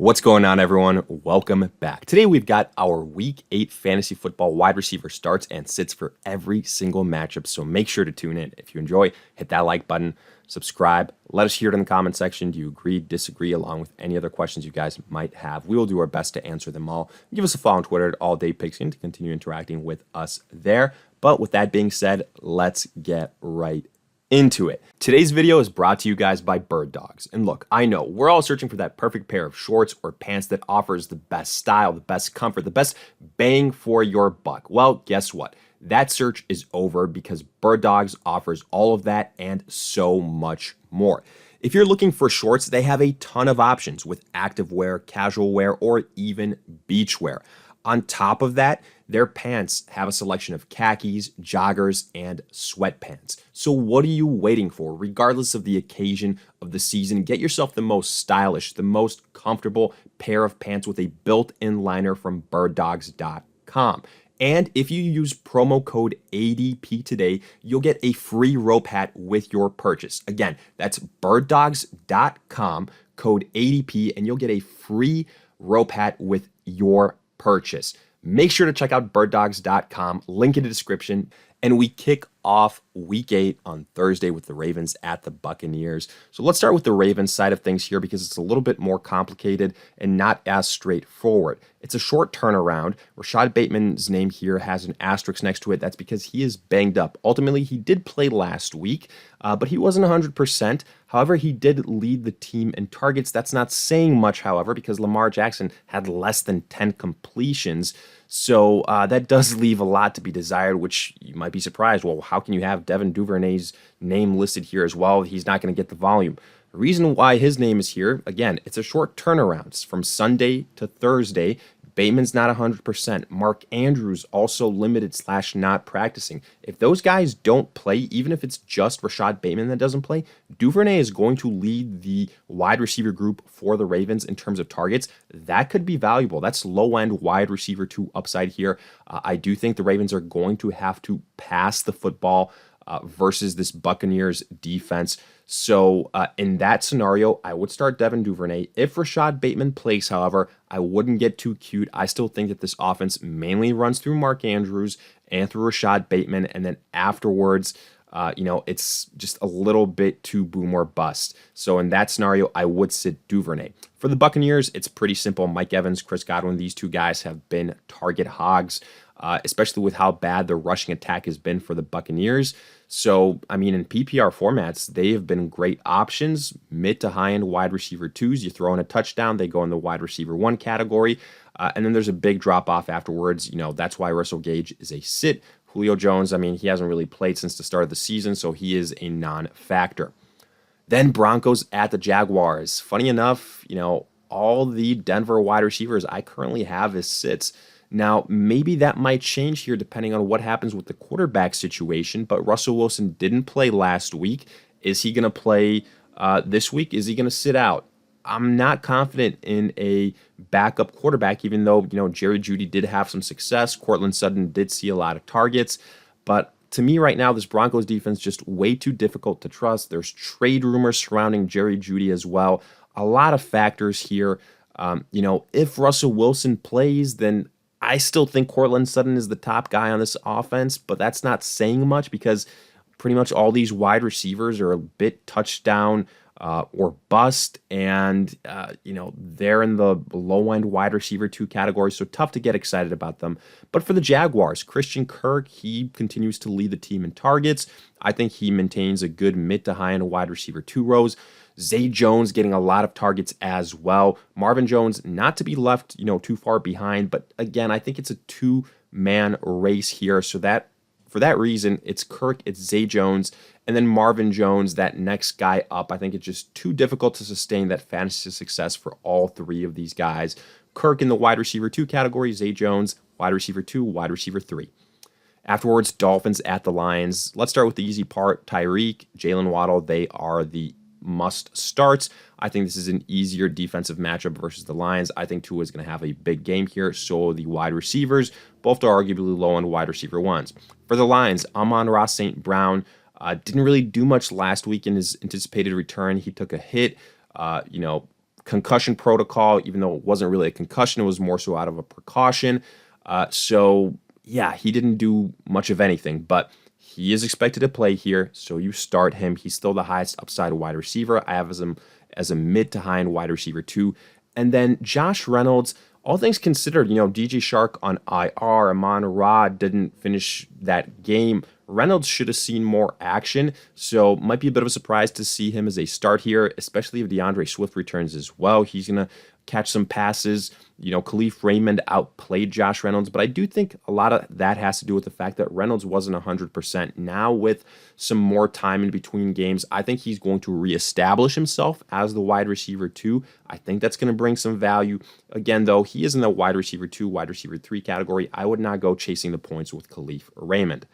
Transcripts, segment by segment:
What's going on, everyone? Welcome back. Today we've got our Week 8 fantasy football wide receiver starts and sits for every single matchup, so make sure to tune in. If you enjoy, hit that like button, subscribe, let us hear it in the comment section. Do you agree, disagree, along with any other questions you guys might have? We will do our best to answer them all. Give us a follow on Twitter at AllDayPigskin to continue interacting with us there. But with that being said, let's get right into it. Today's video is brought to you guys by Birddogs. And look, I know we're all searching for that perfect pair of shorts or pants that offers the best style, the best comfort, the best bang for your buck. Well, guess what? That search is over because Birddogs offers all of that and so much more. If you're looking for shorts, they have a ton of options with active wear, casual wear, or even beach wear. On top of that, their pants have a selection of khakis, joggers, and sweatpants. So what are you waiting for? Regardless of the occasion of the season, get yourself the most stylish, the most comfortable pair of pants with a built-in liner from Birddogs.com. And if you use promo code ADP today, you'll get a free rope hat with your purchase. Again, that's Birddogs.com, code ADP, and you'll get a free rope hat with your purchase. Make sure to check out birddogs.com, link in the description, and we kick off Week 8 on Thursday with the Ravens at the Buccaneers. So let's start with the Ravens side of things here because it's a little bit more complicated and not as straightforward. It's a short turnaround. Rashad Bateman's name here has an asterisk next to it. That's because he is banged up. Ultimately, he did play last week, but he wasn't 100%. However, he did lead the team in targets. That's not saying much, however, because Lamar Jackson had less than 10 completions. So that does leave a lot to be desired, which you might be surprised. Well, how can you have Devin Duvernay's name listed here as well? He's not going to get the volume. The reason why his name is here, again, it's a short turnaround. It's from Sunday to Thursday. Bateman's not 100%. Mark Andrews also limited / not practicing. If those guys don't play, even if it's just Rashad Bateman that doesn't play, Duvernay is going to lead the wide receiver group for the Ravens in terms of targets. That could be valuable. That's low-end wide receiver 2 upside here. I do think the Ravens are going to have to pass the football versus this Buccaneers defense. So in that scenario, I would start Devin Duvernay. If Rashad Bateman plays, however, I wouldn't get too cute. I still think that this offense mainly runs through Mark Andrews and through Rashad Bateman. And then afterwards, it's just a little bit too boom or bust. So in that scenario, I would sit Duvernay. For the Buccaneers, it's pretty simple. Mike Evans, Chris Godwin, these two guys have been target hogs, especially with how bad the rushing attack has been for the Buccaneers. So, I mean, in PPR formats, they have been great options, mid to high-end wide receiver 2s. You throw in a touchdown, they go in the wide receiver 1 category, and then there's a big drop-off afterwards. That's why Russell Gage is a sit. Julio Jones, I mean, he hasn't really played since the start of the season, so he is a non-factor. Then Broncos at the Jaguars. Funny enough, all the Denver wide receivers I currently have as sits. Now, maybe that might change here depending on what happens with the quarterback situation, but Russell Wilson didn't play last week. Is he going to play this week? Is he going to sit out? I'm not confident in a backup quarterback, even though, Jerry Jeudy did have some success. Courtland Sutton did see a lot of targets. But to me right now, this Broncos defense just way too difficult to trust. There's trade rumors surrounding Jerry Jeudy as well. A lot of factors here. If Russell Wilson plays, then I still think Courtland Sutton is the top guy on this offense, but that's not saying much because pretty much all these wide receivers are a bit touchdown or bust, and they're in the low-end wide receiver 2 category, so tough to get excited about them. But for the Jaguars, Christian Kirk, he continues to lead the team in targets. I think he maintains a good mid to high-end wide receiver 2 rows. Zay Jones getting a lot of targets as well. Marvin Jones, not to be left, too far behind, but again, I think it's a 2-man race here. So that for that reason, it's Kirk, it's Zay Jones, and then Marvin Jones, that next guy up. I think it's just too difficult to sustain that fantasy success for all 3 of these guys. Kirk in the wide receiver 2 category, Zay Jones, wide receiver 2, wide receiver 3. Afterwards, Dolphins at the Lions. Let's start with the easy part. Tyreek, Jalen Waddle, they are the must starts. I think this is an easier defensive matchup versus the Lions. I think Tua is going to have a big game here. So the wide receivers, both are arguably low-end wide receiver 1s. For the Lions, Amon-Ra St. Brown didn't really do much last week in his anticipated return. He took a hit, concussion protocol, even though it wasn't really a concussion, it was more so out of a precaution. So yeah, he didn't do much of anything, but he is expected to play here, so you start him. He's still the highest upside wide receiver. I have him as a mid to high end wide receiver too. And then Josh Reynolds, all things considered, DJ Shark on IR, Amon Ra didn't finish that game. Reynolds should have seen more action, so might be a bit of a surprise to see him as a start here, especially if DeAndre Swift returns as well. He's going to catch some passes. Khalif Raymond outplayed Josh Reynolds, but I do think a lot of that has to do with the fact that Reynolds wasn't 100%. Now with some more time in between games, I think he's going to reestablish himself as the wide receiver 2. I think that's going to bring some value. Again, though, he is in the wide receiver 2, wide receiver 3 category. I would not go chasing the points with Khalif Raymond.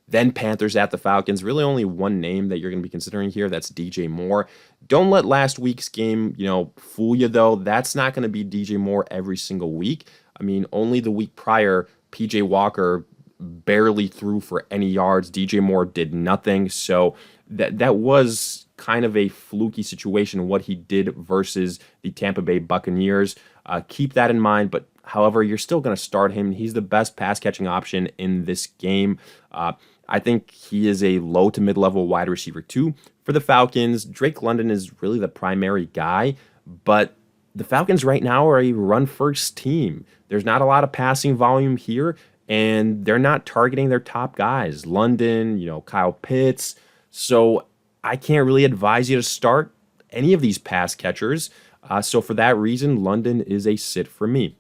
Then Panthers at the Falcons. Really only one name that you're going to be considering here. That's DJ Moore. Don't let last week's game, fool you, though. That's not going to be DJ Moore every single week. I mean, only the week prior, PJ Walker barely threw for any yards. DJ Moore did nothing. So that was kind of a fluky situation, what he did versus the Tampa Bay Buccaneers. Keep that in mind, but however, you're still going to start him. He's the best pass-catching option in this game. I think he is a low to mid-level wide receiver too. For the Falcons, Drake London is really the primary guy, but the Falcons right now are a run-first team. There's not a lot of passing volume here, and they're not targeting their top guys. London, Kyle Pitts. So I can't really advise you to start any of these pass catchers. So for that reason, London is a sit for me.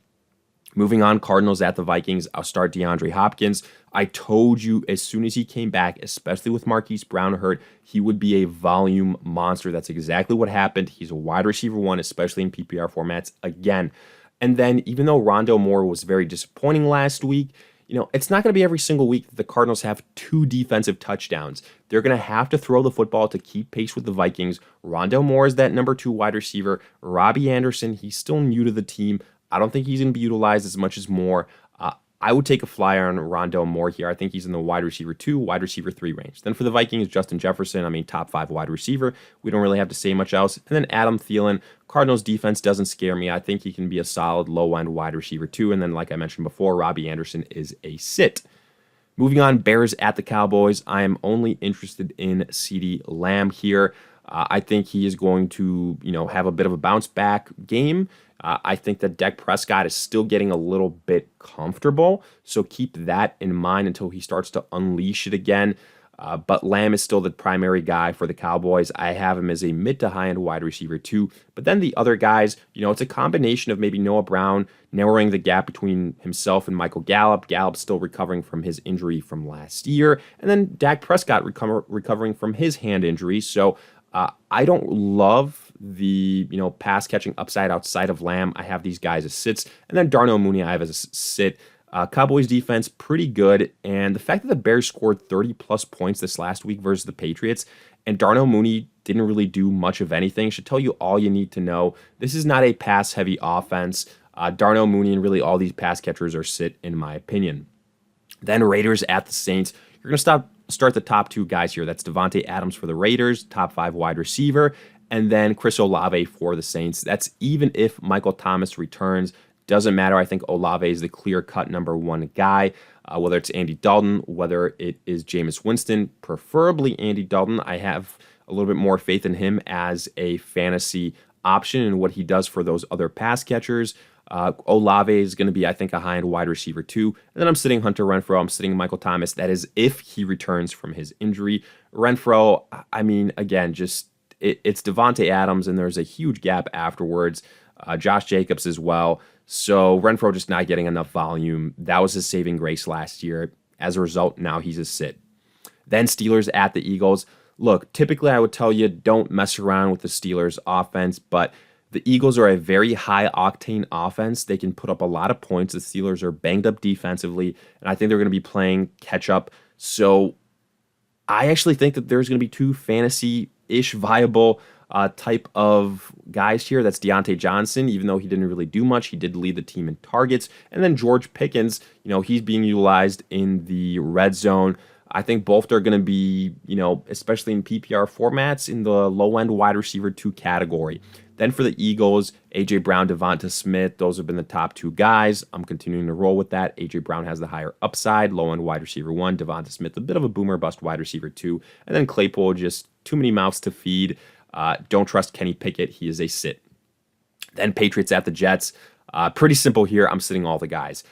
Moving on, Cardinals at the Vikings. I'll start DeAndre Hopkins. I told you as soon as he came back, especially with Marquise Brown hurt, he would be a volume monster. That's exactly what happened. He's a wide receiver 1, especially in PPR formats again. And then even though Rondale Moore was very disappointing last week, it's not going to be every single week that the Cardinals have 2 defensive touchdowns. They're going to have to throw the football to keep pace with the Vikings. Rondale Moore is that number 2 wide receiver. Robbie Anderson, he's still new to the team. I don't think he's going to be utilized as much as Moore. I would take a flyer on Rondale Moore here. I think he's in the wide receiver 2, wide receiver 3 range. Then for the Vikings, Justin Jefferson, top 5 wide receiver. We don't really have to say much else. And then Adam Thielen. Cardinals defense doesn't scare me. I think he can be a solid low-end wide receiver 2. And then, like I mentioned before, Robbie Anderson is a sit. Moving on, Bears at the Cowboys. I am only interested in CeeDee Lamb here. I think he is going to, have a bit of a bounce back game. I think that Dak Prescott is still getting a little bit comfortable, so keep that in mind until he starts to unleash it again. But Lamb is still the primary guy for the Cowboys. I have him as a mid to high end wide receiver too. But then the other guys, it's a combination of maybe Noah Brown narrowing the gap between himself and Michael Gallup. Gallup's still recovering from his injury from last year, and then Dak Prescott recovering from his hand injury. So I don't love the pass catching upside outside of Lamb. I have these guys as sits, and then Darnell Mooney I have as a sit. Cowboys defense pretty good, and the fact that the Bears scored 30 plus points this last week versus the Patriots, and Darnell Mooney didn't really do much of anything should tell you all you need to know. This is not a pass heavy offense. Darnell Mooney and really all these pass catchers are sit in my opinion. Then Raiders at the Saints. You're going to start the top 2 guys here. That's Devontae Adams for the Raiders, top 5 wide receiver, and then Chris Olave for the Saints. That's even if Michael Thomas returns. Doesn't matter. I think Olave is the clear-cut number 1 guy, whether it's Andy Dalton, whether it is Jameis Winston, preferably Andy Dalton. I have a little bit more faith in him as a fantasy option and what he does for those other pass catchers. Olave is going to be, I think, a high-end wide receiver too. And then I'm sitting Hunter Renfrow. I'm sitting Michael Thomas. That is if he returns from his injury. Renfrow, again, it's Devontae Adams, and there's a huge gap afterwards. Josh Jacobs as well. So Renfrow just not getting enough volume. That was his saving grace last year. As a result, now he's a sit. Then Steelers at the Eagles. Look, typically I would tell you don't mess around with the Steelers offense, but the Eagles are a very high-octane offense. They can put up a lot of points. The Steelers are banged up defensively, and I think they're going to be playing catch-up. So I actually think that there's going to be 2 fantasy-ish viable type of guys here. That's Deontay Johnson. Even though he didn't really do much, he did lead the team in targets. And then George Pickens, he's being utilized in the red zone. I think both are going to be, especially in PPR formats, in the low-end wide receiver 2 category. Then for the Eagles, A.J. Brown, Devonta Smith, those have been the top 2 guys. I'm continuing to roll with that. A.J. Brown has the higher upside, low-end wide receiver 1. Devonta Smith, a bit of a boomer bust wide receiver 2. And then Claypool, just too many mouths to feed. Don't trust Kenny Pickett. He is a sit. Then Patriots at the Jets. Pretty simple here. I'm sitting all the guys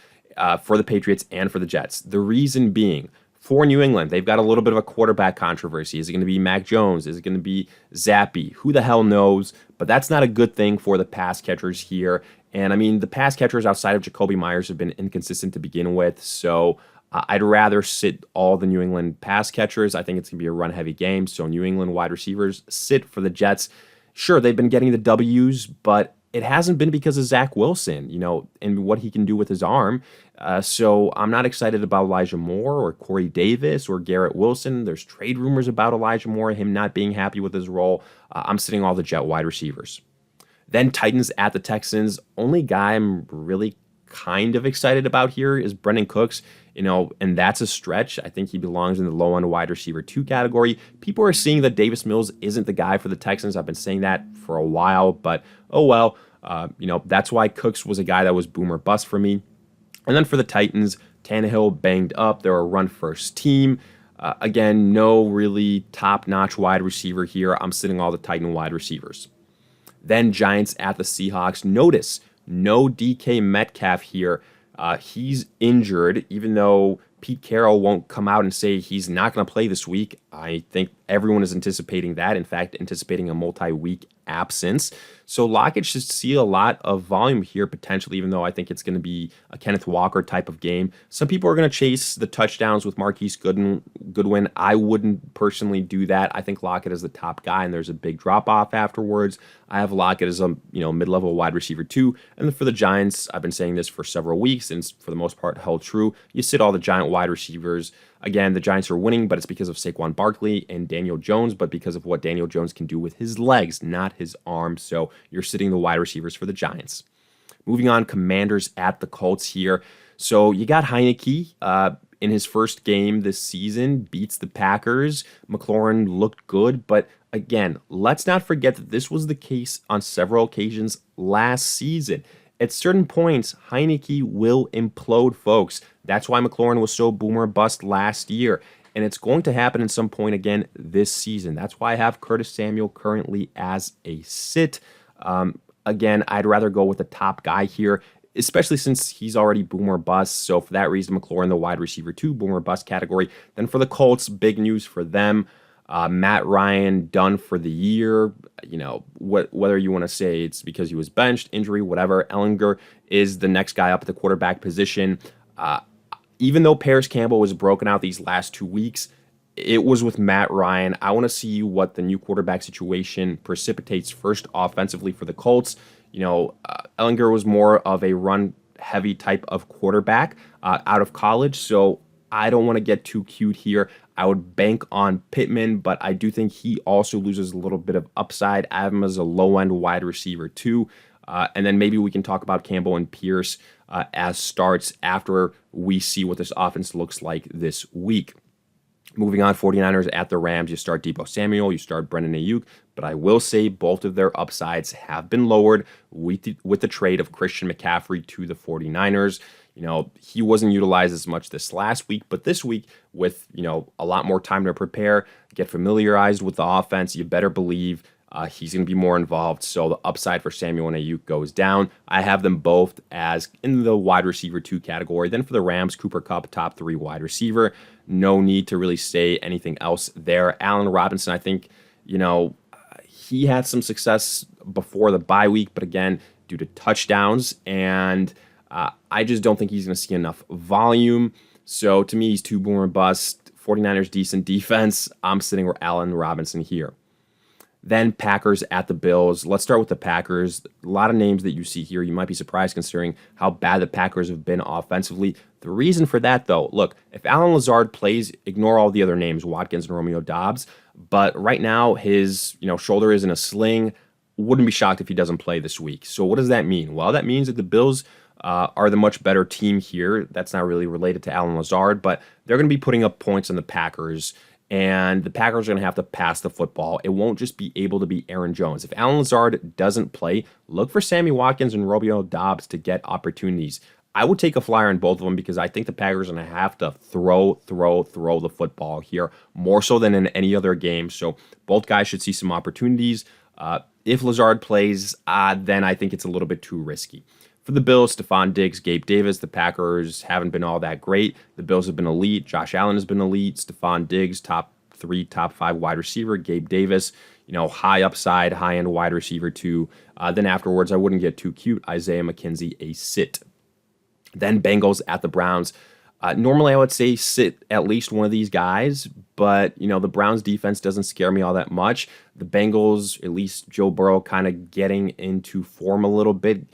for the Patriots and for the Jets. The reason being, for New England, they've got a little bit of a quarterback controversy. Is it going to be Mac Jones? Is it going to be Zappy? Who the hell knows? But that's not a good thing for the pass catchers here. And I mean, the pass catchers outside of Jacoby Myers have been inconsistent to begin with. So I'd rather sit all the New England pass catchers. I think it's going to be a run-heavy game. So New England wide receivers sit for the Jets. Sure, they've been getting the W's, but it hasn't been because of Zach Wilson, and what he can do with his arm. So I'm not excited about Elijah Moore or Corey Davis or Garrett Wilson. There's trade rumors about Elijah Moore, him not being happy with his role. I'm sitting all the Jet wide receivers. Then Titans at the Texans. Only guy I'm really kind of excited about here is Brandon Cooks, and that's a stretch. I think he belongs in the low-end wide receiver 2 category. People are seeing that Davis Mills isn't the guy for the Texans. I've been saying that for a while, but oh well. That's why Cooks was a guy that was boom or bust for me. And then for the Titans, Tannehill banged up. They're a run-first team. Again, no really top-notch wide receiver here. I'm sitting all the Titan wide receivers. Then Giants at the Seahawks. Notice, no DK Metcalf here. He's injured, even though Pete Carroll won't come out and say he's not going to play this week. I think everyone is anticipating that. In fact, anticipating a multi-week absence. So Lockett should see a lot of volume here potentially, even though I think it's going to be a Kenneth Walker type of game. Some people are going to chase the touchdowns with Marquise Goodwin. I wouldn't personally do that. I think Lockett is the top guy, and there's a big drop-off afterwards. I have Lockett as a mid-level wide receiver 2. And then for the Giants, I've been saying this for several weeks, and for the most part held true. You sit all the Giant wide receivers. Again, the Giants are winning, but it's because of Saquon Barkley and Daniel Jones, but because of what Daniel Jones can do with his legs, not his arms. So you're sitting the wide receivers for the Giants. Moving on, Commanders at the Colts here. So you got Heineke in his first game this season, beats the Packers. McLaurin looked good, but again, let's not forget that this was the case on several occasions last season. At certain points, Heineke will implode, folks. That's why McLaurin was so boomer bust last year. And it's going to happen at some point again this season. That's why I have Curtis Samuel currently as a sit. Again, I'd rather go with the top guy here, especially since he's already boomer bust. So for that reason, McLaurin, the wide receiver 2, boomer bust category. Then for the Colts, big news for them. Matt Ryan done for the year. Whether you want to say it's because he was benched, injury, whatever. Ellinger is the next guy up at the quarterback position. Even though Paris Campbell was broken out these last 2 weeks, it was with Matt Ryan. I want to see what the new quarterback situation precipitates first offensively for the Colts. Ellinger was more of a run-heavy type of quarterback out of college, so I don't want to get too cute here. I would bank on Pittman, but I do think he also loses a little bit of upside. I have him as a low-end wide receiver too. And then maybe we can talk about Campbell and Pierce as starts after we see what this offense looks like this week. Moving on, 49ers at the Rams. You start Deebo Samuel, you start Brendan Ayuk, but I will say both of their upsides have been lowered with the trade of Christian McCaffrey to the 49ers. He wasn't utilized as much this last week, but this week with, a lot more time to prepare, get familiarized with the offense, you better believe he's going to be more involved. So the upside for Samuel and Ayuk goes down. I have them both as in the wide receiver 2 category. Then for the Rams, Cooper Kupp, top 3 wide receiver. No need to really say anything else there. Allen Robinson, I think, he had some success before the bye week, but again, due to touchdowns, and I just don't think he's going to see enough volume. So to me, he's too boomer bust. 49ers decent defense. I'm sitting with Allen Robinson here. Then Packers at the Bills. Let's start with the Packers. A lot of names that you see here. You might be surprised considering how bad the Packers have been offensively. The reason for that, though, look, if Allen Lazard plays, ignore all the other names, Watkins and Romeo Doubs. But right now, his shoulder is in a sling. Wouldn't be shocked if he doesn't play this week. So what does that mean? Well, that means that the Bills are the much better team here. That's not really related to Allen Lazard, but they're going to be putting up points on the Packers, and the Packers are going to have to pass the football. It won't just be able to be Aaron Jones. If Allen Lazard doesn't play, look for Sammy Watkins and Romeo Doubs to get opportunities. I would take a flyer on both of them because I think the Packers are going to have to throw the football here more so than in any other game. So both guys should see some opportunities. If Lazard plays, then I think it's a little bit too risky. For the Bills, Stephon Diggs, Gabe Davis, the Packers haven't been all that great. The Bills have been elite. Josh Allen has been elite. Stephon Diggs, top 3, top 5 wide receiver. Gabe Davis, high upside, high-end wide receiver too. Then afterwards, I wouldn't get too cute. Isaiah McKenzie, a sit. Then Bengals at the Browns. Normally, I would say sit at least one of these guys, but, the Browns defense doesn't scare me all that much. The Bengals, at least Joe Burrow, kind of getting into form a little bit.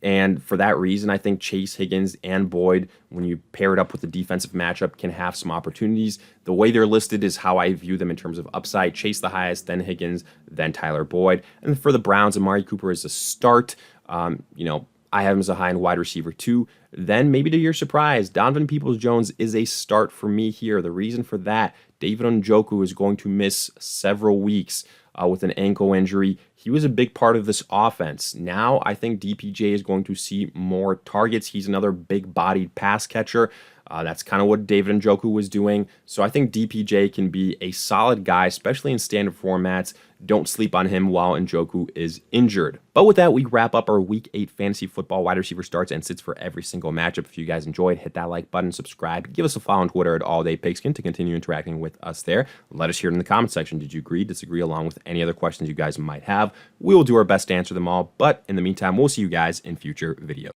And for that reason, I think Chase, Higgins, and Boyd, when you pair it up with the defensive matchup, can have some opportunities. The way they're listed is how I view them in terms of upside. Chase the highest, then Higgins, then Tyler Boyd. And for the Browns, Amari Cooper is a start. I have him as a high-end wide receiver too. Then maybe to your surprise, Donovan Peoples-Jones is a start for me here. The reason for that, David Njoku is going to miss several weeks with an ankle injury. He was a big part of this offense. Now I think DPJ is going to see more targets. He's another big-bodied pass catcher. That's kind of what David Njoku was doing. So I think DPJ can be a solid guy, especially in standard formats. Don't sleep on him while Njoku is injured. But with that, we wrap up our Week 8 fantasy football wide receiver starts and sits for every single matchup. If you guys enjoyed, hit that like button, subscribe, give us a follow on Twitter at AllDayPigskin to continue interacting with us there. Let us hear it in the comment section. Did you agree, disagree, along with any other questions you guys might have? We will do our best to answer them all. But in the meantime, we'll see you guys in future videos.